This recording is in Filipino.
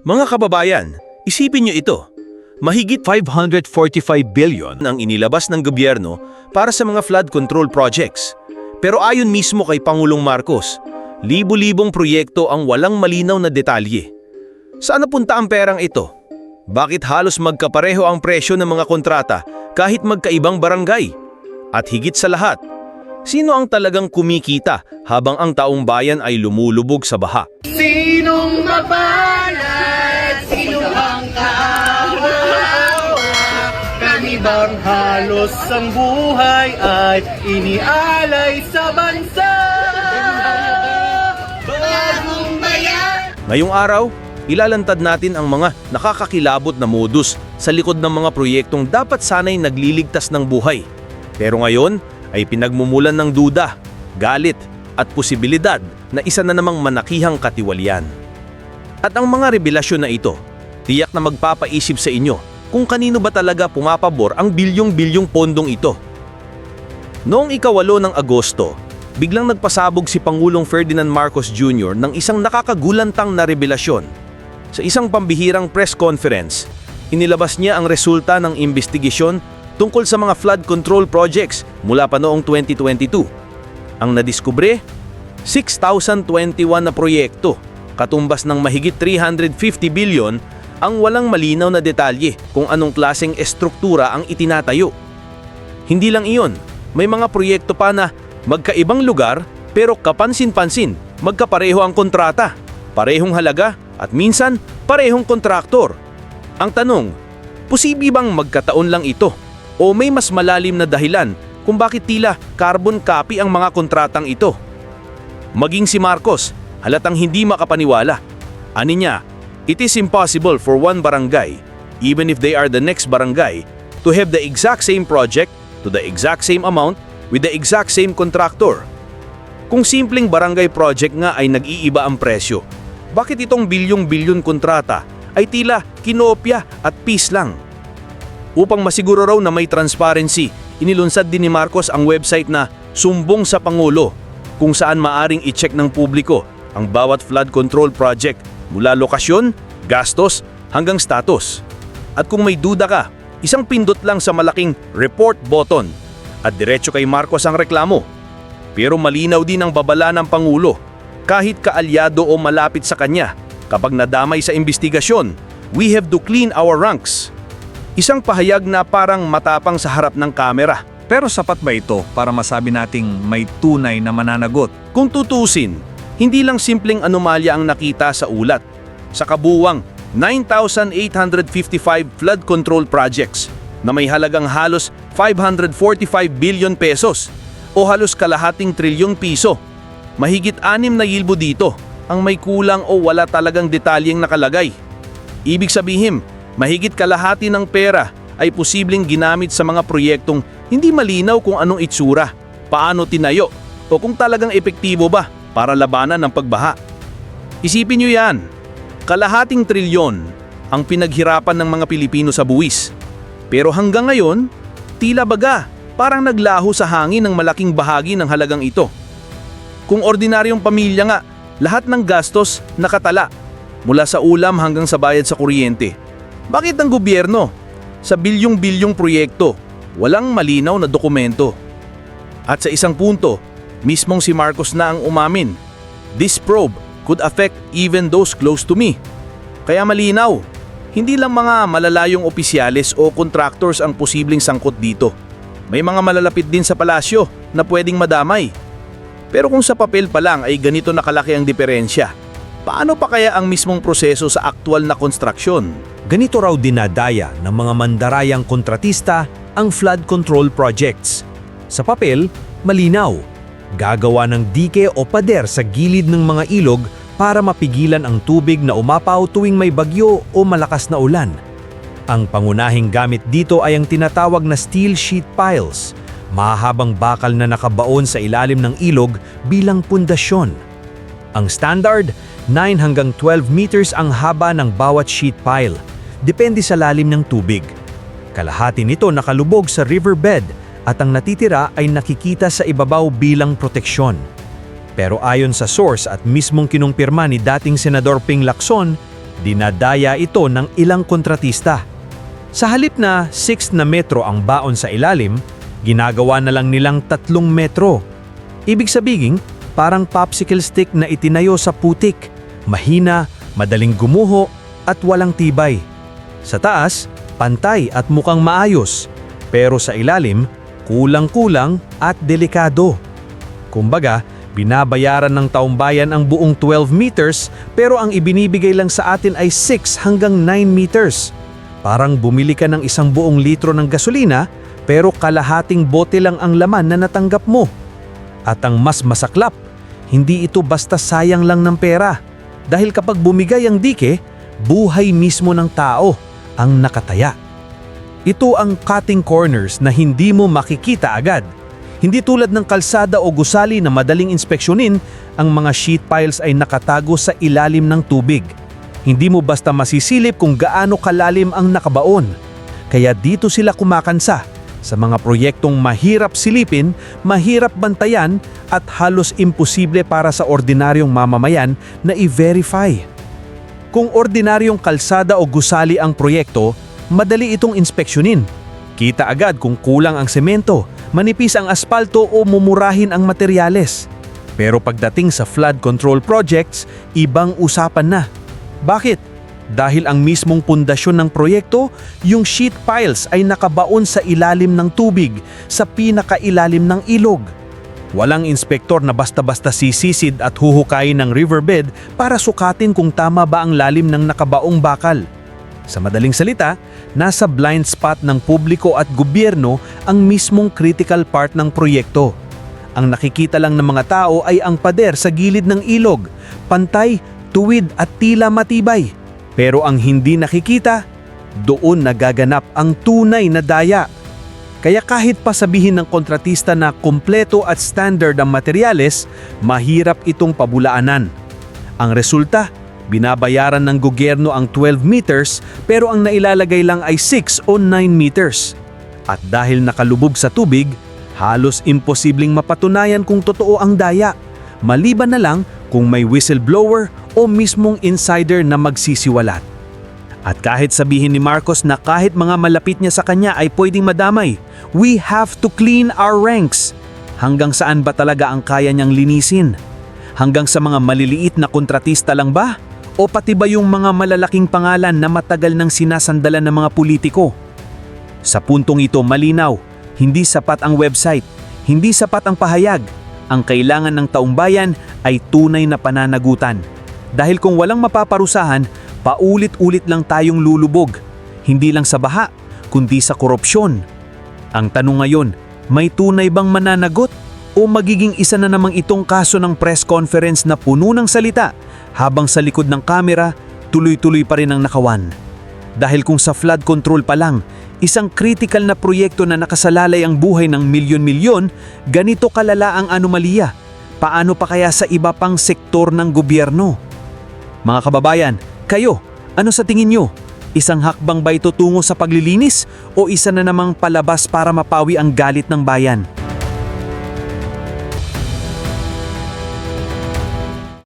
Mga kababayan, isipin niyo ito. Mahigit 545 billion ang inilabas ng gobyerno para sa mga flood control projects. Pero ayon mismo kay Pangulong Marcos, libo-libong proyekto ang walang malinaw na detalye. Saan napunta ang perang ito? Bakit halos magkapareho ang presyo ng mga kontrata kahit magkaibang barangay? At higit sa lahat, sino ang talagang kumikita habang ang taong bayan ay lumulubog sa baha? Sinong mapalad? Sino ang kaawa? Kami bang halos ang buhay ay inialay sa bansa? Bagong bayan! Ngayong araw, ilalantad natin ang mga nakakakilabot na modus sa likod ng mga proyektong dapat sanay nagliligtas ng buhay. Pero ngayon ay pinagmumulan ng duda, galit at posibilidad na isa na namang manakihang katiwalian. At ang mga revelasyon na ito, tiyak na magpapaisip sa inyo kung kanino ba talaga pumapabor ang bilyong-bilyong pondong ito. Noong ika-8 ng Agosto, biglang nagpasabog si Pangulong Ferdinand Marcos Jr. ng isang nakakagulantang na revelasyon. Sa isang pambihirang press conference, inilabas niya ang resulta ng investigasyon tungkol sa mga flood control projects mula pa noong 2022. Ang nadiskubre, 6,021 na proyekto, katumbas ng mahigit 350 billion ang walang malinaw na detalye kung anong klaseng estruktura ang itinatayo. Hindi lang iyon, may mga proyekto pa na magkaibang lugar pero kapansin-pansin magkapareho ang kontrata, parehong halaga at minsan parehong kontraktor. Ang tanong, posible bang magkataon lang ito o may mas malalim na dahilan kung bakit tila carbon copy ang mga kontratang ito? Maging si Marcos, halatang hindi makapaniwala. Ani niya, it is impossible for one barangay, even if they are the next barangay, to have the exact same project to the exact same amount with the exact same contractor. Kung simpleng barangay project nga ay nag-iiba ang presyo, bakit itong bilyong-bilyon kontrata ay tila kinopya at piece lang? Upang masiguro raw na may transparency, inilunsad din ni Marcos ang website na Sumbong sa Pangulo, kung saan maaring i-check ng publiko ang bawat flood control project mula lokasyon, gastos, hanggang status. At kung may duda ka, isang pindot lang sa malaking report button at diretso kay Marcos ang reklamo. Pero malinaw din ang babala ng Pangulo, kahit kaalyado o malapit sa kanya, kapag nadamay sa investigasyon, we have to clean our ranks. Isang pahayag na parang matapang sa harap ng kamera. Pero sapat ba ito para masabi nating may tunay na mananagot? Kung tutusin, hindi lang simpleng anomalya ang nakita sa ulat. Sa kabuwang 9,855 flood control projects na may halagang halos 545 billion pesos o halos kalahating trilyong piso. Mahigit 6 na yilbo dito ang may kulang o wala talagang detalyeng nakalagay. Ibig sabihin, mahigit kalahati ng pera ay posibleng ginamit sa mga proyektong hindi malinaw kung anong itsura, paano tinayo, o kung talagang epektibo ba para labanan ng pagbaha. Isipin nyo yan, kalahating trilyon ang pinaghirapan ng mga Pilipino sa buwis. Pero hanggang ngayon, tila baga parang naglaho sa hangin ng malaking bahagi ng halagang ito. Kung ordinaryong pamilya nga, lahat ng gastos nakatala, mula sa ulam hanggang sa bayad sa kuryente. Bakit ang gobyerno, sa bilyong-bilyong proyekto, walang malinaw na dokumento? At sa isang punto, mismong si Marcos na ang umamin, this probe could affect even those close to me. Kaya malinaw, hindi lang mga malalayong opisyales o contractors ang posibleng sangkot dito. May mga malalapit din sa palasyo na pwedeng madamay. Pero kung sa papel pa lang ay ganito na kalaki ang diferensya, paano pa kaya ang mismong proseso sa aktual na konstruksyon? Ganito raw dinadaya ng mga mandarayang kontratista ang flood control projects. Sa papel, malinaw. Gagawa ng dike o pader sa gilid ng mga ilog para mapigilan ang tubig na umapaw tuwing may bagyo o malakas na ulan. Ang pangunahing gamit dito ay ang tinatawag na steel sheet piles, mahahabang bakal na nakabaon sa ilalim ng ilog bilang pundasyon. Ang standard, 9 hanggang 12 meters ang haba ng bawat sheet pile, depende sa lalim ng tubig. Kalahati nito nakalubog sa riverbed at ang natitira ay nakikita sa ibabaw bilang proteksyon. Pero ayon sa source at mismong kinumpirma ni dating Senador Ping Lacson, dinadaya ito ng ilang kontratista. Sa halip na 6 na metro ang baon sa ilalim, ginagawa na lang nilang 3 metro. Ibig sabihin, parang popsicle stick na itinayo sa putik, mahina, madaling gumuho at walang tibay. Sa taas, pantay at mukhang maayos, pero sa ilalim, kulang-kulang at delikado. Kumbaga, binabayaran ng taumbayan ang buong 12 meters pero ang ibinibigay lang sa atin ay 6 hanggang 9 meters. Parang bumili ka ng 1 buong litro ng gasolina pero kalahating bote lang ang laman na natanggap mo. At ang mas masaklap, hindi ito basta sayang lang ng pera. Dahil kapag bumigay ang dike, buhay mismo ng tao ang nakataya. Ito ang cutting corners na hindi mo makikita agad. Hindi tulad ng kalsada o gusali na madaling inspeksyonin, ang mga sheet piles ay nakatago sa ilalim ng tubig. Hindi mo basta masisilip kung gaano kalalim ang nakabaon. Kaya dito sila kumakansa sa mga proyektong mahirap silipin, mahirap bantayan at halos imposible para sa ordinaryong mamamayan na i-verify. Kung ordinaryong kalsada o gusali ang proyekto, madali itong inspeksyonin. Kita agad kung kulang ang semento, manipis ang asfalto o mumurahin ang materyales. Pero pagdating sa flood control projects, ibang usapan na. Bakit? Dahil ang mismong pundasyon ng proyekto, yung sheet piles ay nakabaon sa ilalim ng tubig, sa pinakailalim ng ilog. Walang inspektor na basta-basta sisisid at huhukayin ng riverbed para sukatin kung tama ba ang lalim ng nakabaong bakal. Sa madaling salita, nasa blind spot ng publiko at gobyerno ang mismong critical part ng proyekto. Ang nakikita lang ng mga tao ay ang pader sa gilid ng ilog, pantay, tuwid at tila matibay. Pero ang hindi nakikita, doon nagaganap ang tunay na daya. Kaya kahit pa sabihin ng kontratista na kumpleto at standard ang materyales, mahirap itong pabulaanan. Ang resulta, binabayaran ng gobyerno ang 12 meters pero ang nailalagay lang ay 6 o 9 meters. At dahil nakalubog sa tubig, halos imposibleng mapatunayan kung totoo ang daya, maliban na lang kung may whistleblower o mismong insider na magsisiwalat. At kahit sabihin ni Marcos na kahit mga malapit niya sa kanya ay pwedeng madamay, we have to clean our ranks. Hanggang saan ba talaga ang kaya niyang linisin? Hanggang sa mga maliliit na kontratista lang ba? O pati ba yung mga malalaking pangalan na matagal nang sinasandalan ng mga politiko? Sa puntong ito malinaw, hindi sapat ang website, hindi sapat ang pahayag. Ang kailangan ng taumbayan ay tunay na pananagutan. Dahil kung walang mapaparusahan, paulit-ulit lang tayong lulubog. Hindi lang sa baha, kundi sa korupsyon. Ang tanong ngayon, may tunay bang mananagot? O magiging isa na namang itong kaso ng press conference na puno ng salita, habang sa likod ng kamera, tuloy-tuloy pa rin ang nakawan. Dahil kung sa flood control pa lang, isang critical na proyekto na nakasalalay ang buhay ng milyon-milyon, ganito kalala ang anomalya. Paano pa kaya sa iba pang sektor ng gobyerno? Mga kababayan, kayo, ano sa tingin nyo? Isang hakbang ba ito tungo sa paglilinis o isa na namang palabas para mapawi ang galit ng bayan?